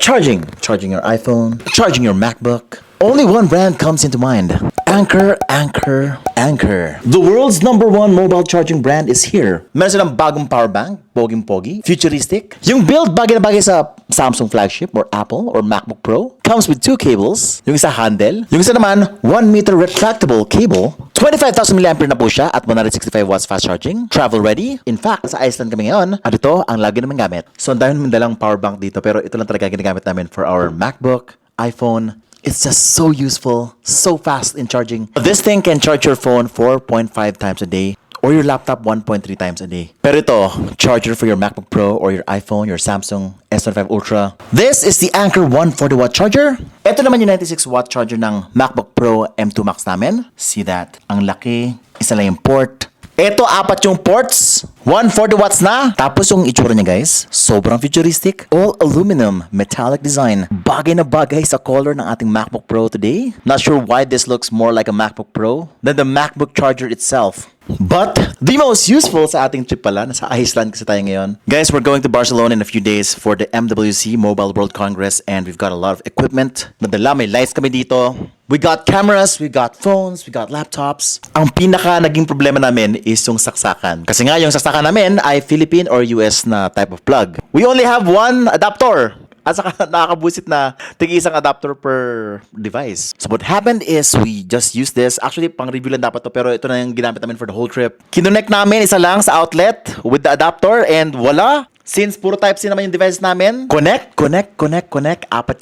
Charging. Charging your iPhone. Charging your MacBook. Only one brand comes into mind. Anker, Anker, Anker. The world's #1 mobile charging brand is here. Meron silang bagong power bank, poging-pogi, futuristic. Yung build bagay na bagay sa Samsung flagship or Apple or MacBook Pro. Comes with 2 cables. Yung isa handle. Yung isa naman, 1 meter retractable cable. 25,000 mAh na po siya at 165 watts fast charging. Travel ready. In fact, sa Iceland kami ngayon at ito ang lagi namin gamit. So, ang dami namin dalang power bank dito pero ito lang talaga ginagamit namin for our MacBook, iPhone. It's just so useful, so fast in charging. This thing can charge your phone 4.5 times a day or your laptop 1.3 times a day. Pero ito, charger for your MacBook Pro or your iPhone, your Samsung S25 Ultra. This is the Anker 140 watt charger. Ito naman yung 96 watt charger ng MacBook Pro M2 Max namin. See that? Ang laki. Isa lang yung port. Ito, 4 yung ports. 140 watts na. Tapos yung itsura niya guys, sobrang futuristic. All aluminum, metallic design. Bagay na bagay sa color ng ating MacBook Pro today. Not sure why this looks more like a MacBook Pro than the MacBook charger itself. But the most useful sa ating trip pala, nasa Iceland kasi tayo ngayon. Guys, we're going to Barcelona in a few days for the MWC Mobile World Congress and we've got a lot of equipment. Nadala, may lights kami dito. We got cameras, we got phones, we got laptops. Ang pinaka naging problema namin is yung saksakan. Kasi nga yung saksakan namin ay Philippine or US na type of plug. We only have one adapter. At saka nakakabusit na tig-isang adapter per device. So what happened is we just used this. Actually, pang-review lang dapat to pero ito na yung ginamit namin for the whole trip. Kinonect namin isa lang sa outlet with the adapter and voila! Since puro Type-C naman yung device namin, connect. 4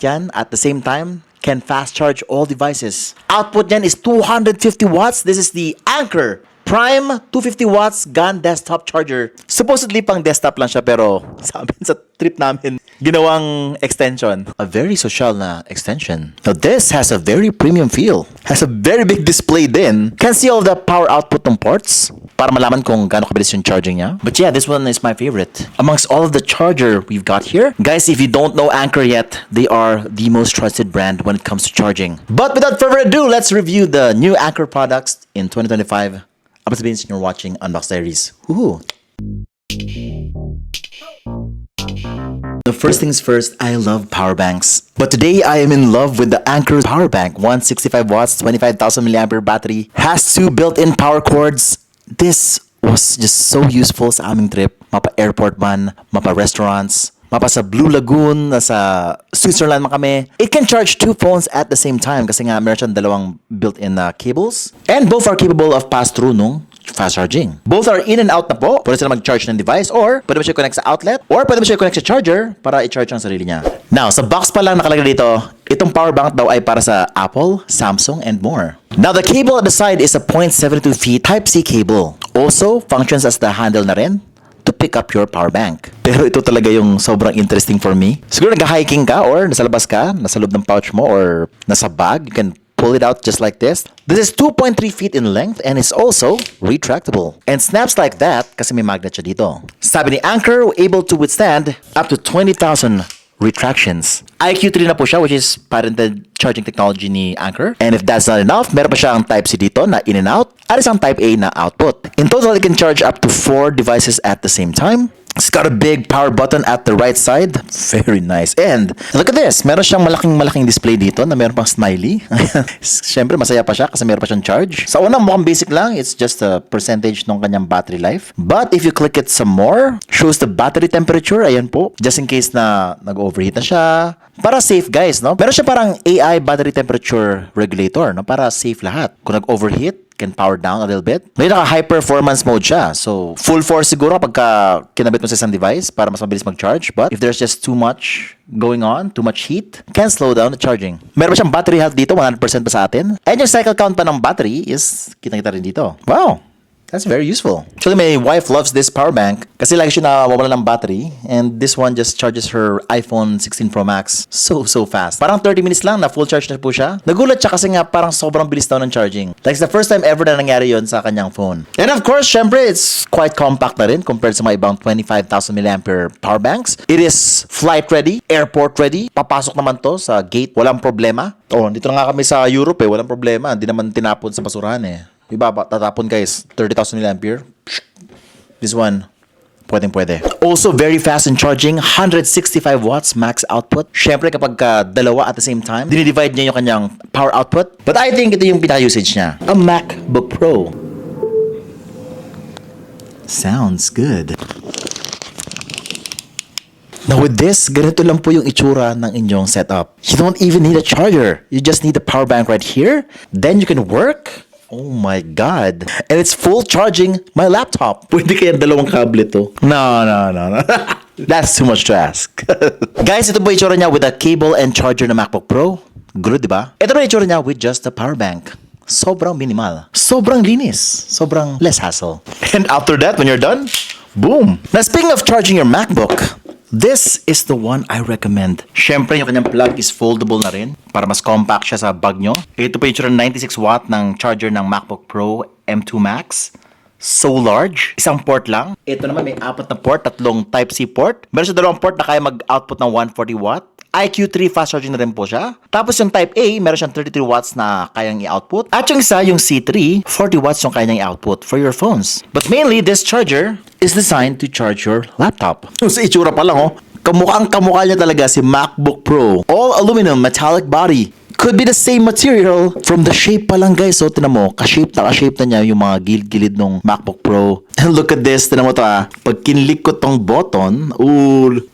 yan at the same time. Can fast charge all devices. Output niyan is 250 watts. This is the Anker Prime 250 watts GAN desktop charger. Supposedly pang desktop lang siya pero sa amin sa trip namin ginawang extension. A very social na extension. Now this has a very premium feel. Has a very big display din. Can see all the power output ng ports para malaman kung gaano kabilis yung charging niya. But yeah, this one is my favorite. Amongst all of the charger we've got here. Guys, if you don't know Anker yet, they are the most trusted brand when it comes to charging. But without further ado, let's review the new Anker products in 2025. I'm Sabine, you're watching Unbox Diaries. Woohoo! The first things first, I love power banks. But today I am in love with the Anker power bank. 165 watts, 25,000 mAh battery. Has 2 built-in power cords. This was just so useful sa aming trip. Mapa airport man, mapa restaurants, mapa sa Blue Lagoon, nasa Switzerland man kami. It can charge 2 phones at the same time kasi nga meron siyang dalawang built-in cables. And both are capable of pass-through nung fast charging. Both are in and out na po. Pwede sila mag-charge ng device or pwede mo siya connect sa outlet or pwede mo siya connect sa charger para i-charge ang sarili niya. Now, sa box pa lang nakalagay dito, itong power bank daw ay para sa Apple, Samsung, and more. Now, the cable at the side is a 0.72 feet Type-C cable. Also, functions as the handle na rin to pick up your power bank. Pero ito talaga yung sobrang interesting for me. Siguro nag-hiking ka or nasa labas ka, nasa loob ng pouch mo or nasa bag, you can pull it out just like this. This is 2.3 feet in length and it's also retractable. And snaps like that kasi may magnet siya dito. Sabi ni Anker, able to withstand up to 20,000 retractions. IQ3 na po siya, which is patented charging technology ni Anker. And if that's not enough, meron pa siya ang Type-C dito na in and out at isang Type-A na output. In total, it can charge up to 4 devices at the same time. It's got a big power button at the right side. Very nice. And look at this. Meron siyang malaking display dito na meron pang smiley. Siyempre, masaya pa siya kasi meron pa siyang charge. Sa una, mukhang basic lang. It's just a percentage ng kanyang battery life. But if you click it some more, shows the battery temperature. Ayan po. Just in case na nag-overheat na siya. Para safe guys, no? Meron siya parang AI battery temperature regulator, no? Para safe lahat. Kung nag-overheat, can power down a little bit. May naka-high performance mode siya. So, full force siguro pagka kinabit mo sa isang device para mas mabilis mag-charge. But if there's just too much going on, too much heat, can slow down the charging. Meron pa siyang battery health dito, 100% pa sa atin. And yung cycle count pa ng battery is, kita-kita rin dito. Wow! That's very useful. Actually, my wife loves this power bank kasi lagi siya nawawala ng battery and this one just charges her iPhone 16 Pro Max so fast. Parang 30 minutes lang na full charge na po siya. Nagulat siya kasi nga parang sobrang bilis daw ng charging. Like it's the first time ever na nangyari yon sa kanyang phone. And of course, syempre, it's quite compact na rin compared sa mga ibang 25,000 mAh power banks. It is flight ready, airport ready. Papasok naman to sa gate, walang problema. Oh, dito na nga kami sa Europe walang problema. Hindi naman tinapon sa basurahan Iba, tatapon guys, 30,000 mAh. This one, pwede. Also, very fast in charging, 165 watts max output. Syempre, kapag dalawa at the same time, dinidivide niya yung kanyang power output. But I think ito yung pinaka-usage niya. A MacBook Pro. Sounds good. Now with this, ganito lang po yung itsura ng inyong setup. You don't even need a charger. You just need a power bank right here. Then you can work. Oh my God. And it's full charging my laptop. Pwede kaya dalawang kable to? No. That's too much to ask. Guys, ito po yung itsura niya with a cable and charger na MacBook Pro. Good, di ba? Ito na yung itsura niya with just a power bank. Sobrang minimal. Sobrang linis. Sobrang less hassle. And after that, when you're done, boom. Now, speaking of charging your MacBook, this is the one I recommend. Syempre, yung kanyang plug is foldable na rin para mas compact siya sa bag nyo. Ito po yung itsura 96 watt ng charger ng MacBook Pro M2 Max. So large. Isang port lang. Ito naman may 4 na port, 3 Type-C port. Meron siya 2 port na kaya mag-output ng 140 watt. IQ3 fast charging na rin po siya. Tapos yung Type A, meron siyang 33 watts na kayang i-output. At yung isa, yung C3, 40 watts yung kayang i-output for your phones. But mainly, this charger is designed to charge your laptop. Sa itsura pa lang, kamukha niya talaga si MacBook Pro. All aluminum metallic body. Could be the same material from the shape pa lang, guys. So, tinan mo, ka-shape na niya yung mga gilid-gilid ng MacBook Pro. And look at this, tinan mo to Pag kinlik ko tong button,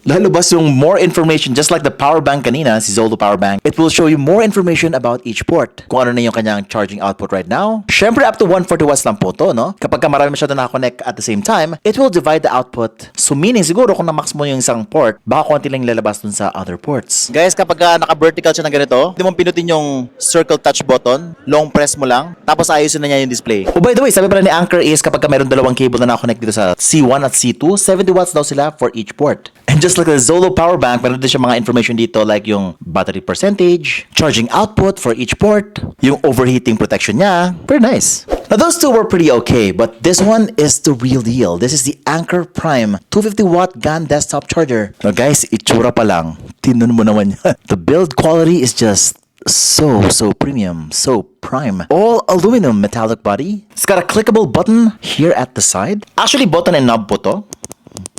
lalabas yung more information, just like the power bank kanina, si Zolo power bank. It will show you more information about each port. Kung ano na yung kanyang charging output right now. Syempre, up to 140 watts lang po to, no? Kapag marami masyado na-connect at the same time, it will divide the output. So, meaning, siguro kung na-max mo yung isang port, baka konti lang lalabas dun sa other ports. Guys, kapag naka-vertical siya ng ganito, hindi mo pinutin yung circle touch button, long press mo lang, tapos ayusin na niya yung display. Oh, by the way, sabi pala ni Anker is kapag mayroon dalawang cable na na-connect dito sa C1 at C2, 70 watts daw sila for each port. And just like the Zolo power bank, meron din siya mga information dito like yung battery percentage, charging output for each port, yung overheating protection niya. Very nice. Now those two were pretty okay, but this one is the real deal. This is the Anker Prime 250 watt GAN desktop charger. Now guys, itsura pa lang. Tinan mo naman yan. The build quality is just so premium, so prime. All aluminum metallic body. It's got a clickable button here at the side. Actually, button and knob po to.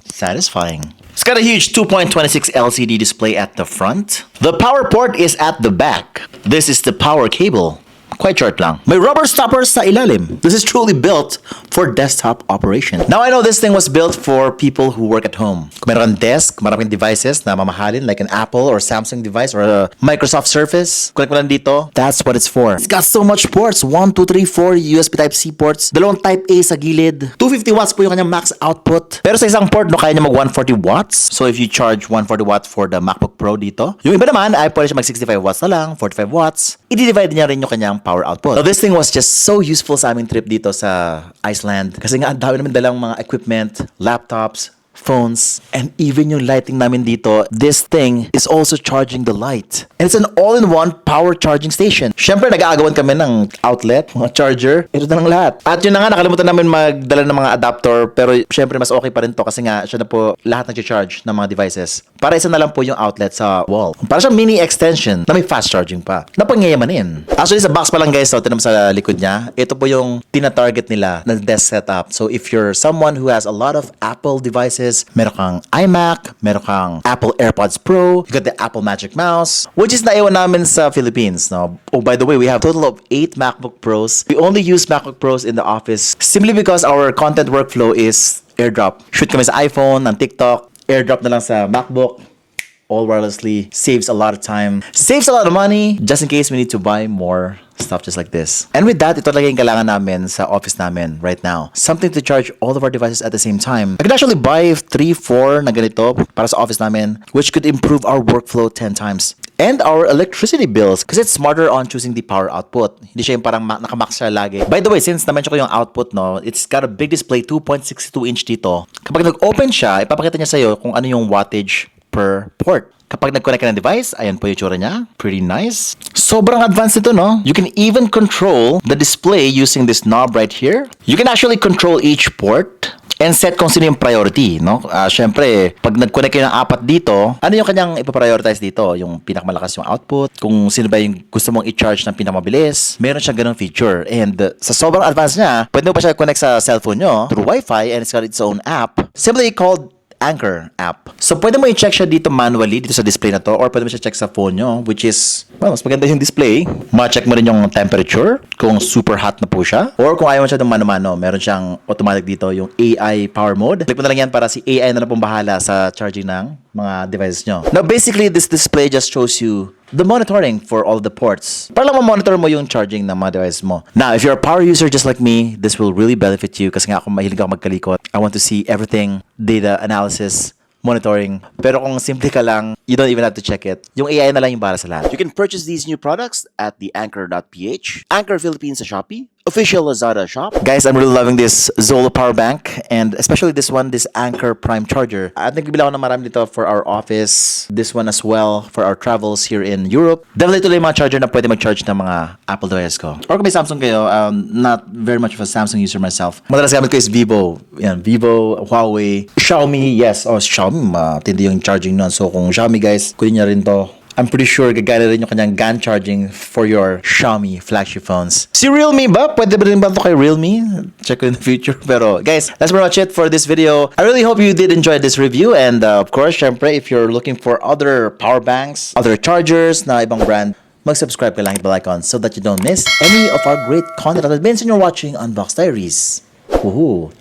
Satisfying. It's got a huge 2.26 LCD display at the front. The power port is at the back. This is the power cable. Quite short lang. May rubber stoppers sa ilalim. This is truly built for desktop operation. Now, I know this thing was built for people who work at home. Kung meron kang desk, maraming devices na mamahalin like an Apple or Samsung device or a Microsoft Surface. Connect mo lang dito. That's what it's for. It's got so much ports. 1, 2, 3, 4 USB Type-C ports. 2 Type A sa gilid. 250 watts po yung kanyang max output. Pero sa isang port, no, kaya niya mag 140 watts. So if you charge 140 watts for the MacBook Pro dito, yung iba naman ay pwede siya mag 65 watts na lang, 45 watts. I-divide niya rin yung kanyang power output. So this thing was just so useful sa aming trip dito sa Iceland. Kasi nga, ang dami namin dalang mga equipment, laptops, phones, and even yung lighting namin dito, this thing is also charging the light. And it's an all-in-one power charging station. Syempre, nag-aagawan kami ng outlet, mga charger. Ito na lang lahat. At yun na nga, nakalimutan namin magdala ng mga adapter, pero syempre, mas okay pa rin to kasi nga, siya na po lahat nag-charge ng mga devices. Para isa na lang po yung outlet sa wall. Para siyang mini extension na may fast charging pa. Na pangyayamanin. Actually, sa box pa lang guys, so, tinam sa likod niya, ito po yung tina-target nila na desk setup. So, if you're someone who has a lot of Apple devices, meron kang iMac, meron kang Apple AirPods Pro, you got the Apple Magic Mouse, which is naiwan namin sa Philippines. No? Oh, by the way, we have a total of 8 MacBook Pros. We only use MacBook Pros in the office simply because our content workflow is AirDrop. Shoot kami sa iPhone, ng TikTok, AirDrop na lang sa MacBook. All wirelessly. Saves a lot of time. Saves a lot of money just in case we need to buy more stuff just like this. And with that, ito talaga yung kailangan namin sa office namin right now. Something to charge all of our devices at the same time. I could actually buy 3-4 na ganito para sa office namin, which could improve our workflow 10 times. And our electricity bills because it's smarter on choosing the power output. Hindi siya yung parang nakamax siya lagi. By the way, since na-mention ko yung output, no, it's got a big display, 2.62 inch dito. Kapag nag-open siya, ipapakita niya sa'yo kung ano yung wattage per port. Kapag nag-connect ka ng device, ayan po yung tsura niya. Pretty nice. Sobrang advanced ito, no? You can even control the display using this knob right here. You can actually control each port and set kung sino yung priority, no? Syempre, pag nag-connect kayo ng apat dito, ano yung kanyang ipaprioritize dito? Yung pinakamalakas yung output, kung sino ba yung gusto mong i-charge ng pinakamabilis. Meron siyang ganung feature. And sa sobrang advanced niya, pwede mo pa siya connect sa cellphone nyo through Wi-Fi, and it's got its own app. Simply called Anchor app. So, pwede mo i-check siya dito manually, dito sa display na to, or pwede mo siya check sa phone nyo, which is, well, mas maganda yung display. Ma-check mo rin yung temperature, kung super hot na po siya, or kung ayaw mo siya ng mano-mano, meron siyang automatic dito, yung AI power mode. Click mo na lang yan para si AI na lang pong bahala sa charging ng mga devices nyo. Now, basically, this display just shows you the monitoring for all the ports. Para lang ma-monitor mo yung charging ng mga devices mo. Now, if you're a power user just like me, this will really benefit you kasi nga ako mahilig ako magkalikot. I want to see everything, data analysis, monitoring. Pero kung simple ka lang, you don't even have to check it. Yung AI na lang yung para sa lahat. You can purchase these new products at the Anchor.ph, Anchor Philippines sa Shopee, official Lazada shop. Guys, I'm really loving this Zolo power bank, and especially this one, this Anchor Prime Charger. At nagbibila ako ng marami dito for our office, this one as well for our travels here in Europe. Definitely ito yung mga charger na pwede mag-charge ng mga Apple devices ko. Or kung may Samsung kayo, not very much of a Samsung user myself. Madalas gamit ko is Vivo. Yan, Vivo, Huawei, Xiaomi, yes. Oh, Xiaomi, matindi yung charging nun. So kung Xiaomi guys, kunin niya rin to. I'm pretty sure gagana rin yung kanyang GAN charging for your Xiaomi flagship phones. Si Realme ba? Pwede ba rin ba ito kay Realme? Check ko in the future. Pero guys, that's pretty much it for this video. I really hope you did enjoy this review. And of course, syempre, if you're looking for other power banks, other chargers na ibang brand, mag-subscribe ka lang, hit the bell icon so that you don't miss any of our great content that you're watching Unbox Diaries. Woohoo!